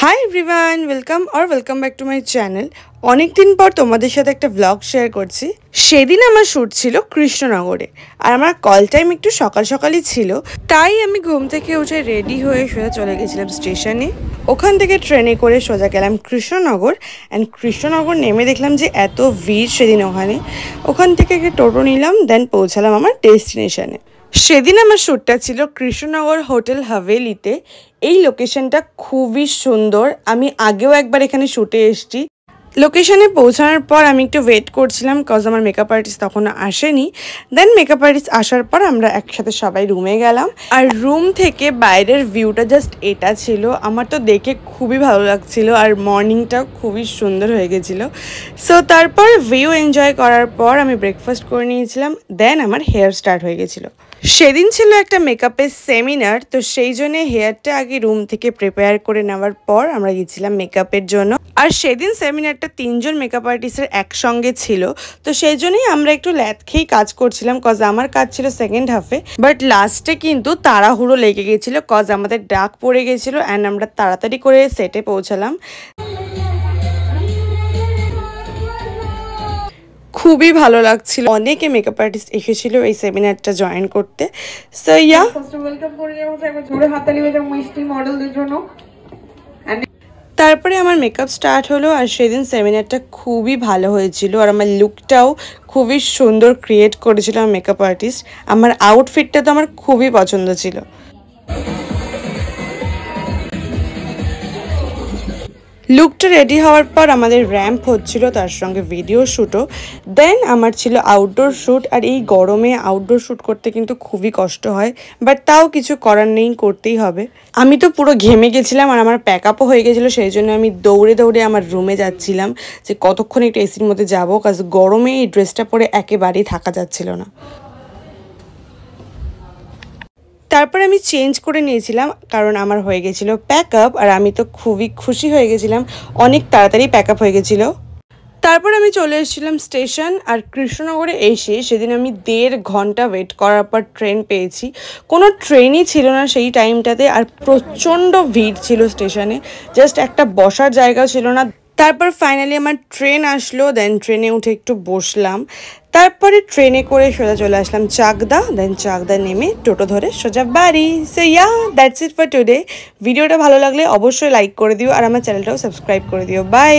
Hi everyone, welcome back to my channel. অনেকদিন পর তোমাদের সাথে একটা ব্লগ শেয়ার করছি। সেদিন আমার শ্যুট ছিল কৃষ্ণনগরে, আর আমার কল টাইম একটু সকাল সকালই ছিল, তাই আমি ঘুম থেকে উঠে রেডি হয়ে সোজা চলে গেছিলাম স্টেশনে। ওখান থেকে ট্রেনে করে সোজা গেলাম কৃষ্ণনগর। অ্যান্ড কৃষ্ণনগর নেমে দেখলাম যে এত ভিড় সেদিন ওখান থেকে একটা টোটো নিলাম, দেন পৌঁছালাম আমার ডেস্টিনেশনে। সেদিন আমার শ্যুটটা ছিল কৃষ্ণনগর হোটেল হাভেলিতে। এই লোকেশনটা খুবই সুন্দর, আমি আগেও একবার এখানে শ্যুটে এসেছি। লোকেশনে পৌঁছানোর পর আমি একটু ওয়েট করছিলাম, কজ আমার মেকআপ আর্টিস্ট তখনও আসেনি। দেন মেকআপ আর্টিস্ট আসার পর আমরা একসাথে সবাই রুমে গেলাম, আর রুম থেকে বাইরের ভিউটা জাস্ট এটা ছিল। আমার তো দেখে খুবই ভালো লাগছিল, আর মর্নিংটাও খুবই সুন্দর হয়ে গেছিলো। সো তারপর ভিউ এনজয় করার পর আমি ব্রেকফাস্ট করে নিয়েছিলাম, দেন আমার হেয়ার স্টার্ট হয়ে গেছিলো। সেদিন ছিল একটা মেকআপের সেমিনার, তো সেই জন্য হেয়ারটা আগে রুম থেকে প্রিপেয়ার করে নেওয়ার পর আমরা গেছিলাম মেকআপের জন্য। আর সেদিন সেমিনারটা 3জন মেকআপ আর্টিস্টের একসঙ্গে ছিল, তো সেই জন্যই আমরা একটু ল্যাদ খেয়েই কাজ করছিলাম, কজ আমার কাজ ছিল সেকেন্ড হাফে। বাট লাস্টে কিন্তু তাড়াহুড়ো লেগে গেছিলো, কজ আমাদের ডাক পড়ে গেছিলো অ্যান্ড আমরা তাড়াতাড়ি করে সেটে পৌঁছালাম। খুবই ভালো লাগছিল, অনেকে মেকআপ আর্টিস্ট এসেছিল এই সেমিনারটা জয়েন করতে। সো ইয়া, তারপরে আমার মেকআপ স্টার্ট হলো। আর সেদিন সেমিনারটা খুবই ভালো হয়েছিল, আর আমার লুকটাও খুবই সুন্দর ক্রিয়েট করেছিল আমার মেকআপ আর্টিস্ট। আমার আউটফিটটা তো আমার খুবই পছন্দ ছিল। লুকটা রেডি হওয়ার পর আমাদের র্যাম্প হচ্ছিল, তার সঙ্গে ভিডিও শ্যুটও। দেন আমার ছিল আউটডোর শ্যুট, আর এই গরমে আউটডোর শ্যুট করতে কিন্তু খুবই কষ্ট হয়, বাট তাও কিছু করার নেই, করতেই হবে। আমি তো পুরো ঘেমে গেছিলাম, আর আমার প্যাকআপও হয়ে গেছিলো, সেই জন্য আমি দৌড়ে দৌড়ে আমার রুমে যাচ্ছিলাম যে কতক্ষণ একটু এসির মধ্যে যাবো, কাজ গরমে এই ড্রেসটা পরে একেবারেই থাকা যাচ্ছিল না। তারপর আমি চেঞ্জ করে নিয়েছিলাম, কারণ আমার হয়ে গেছিলো প্যাকআপ, আর আমি তো খুবই খুশি হয়ে গেছিলাম, অনেক তাড়াতাড়ি প্যাকআপ হয়ে গেছিলো। তারপর আমি চলে এসেছিলাম স্টেশন, আর কৃষ্ণনগরে এসে সেদিন আমি 1.5 ঘন্টা ওয়েট করার পর ট্রেন পেয়েছি। কোনো ট্রেনই ছিল না সেই টাইমটাতে, আর প্রচণ্ড ভিড় ছিল স্টেশনে, জাস্ট একটা বসার জায়গা ছিল না। তারপর ফাইনালি আমার ট্রেন আসলো, দেন ট্রেনে উঠে একটু বসলাম। তারপরে ট্রেনে করে সোজা চলে আসলাম চাকদা, দেন চাকদা নেমে টোটো ধরে সোজা বাড়ি। So yeah, that's it for today. ভিডিওটা ভালো লাগলে অবশ্যই লাইক করে দিও, আর আমার চ্যানেলটাও সাবস্ক্রাইব করে দিও। বাই।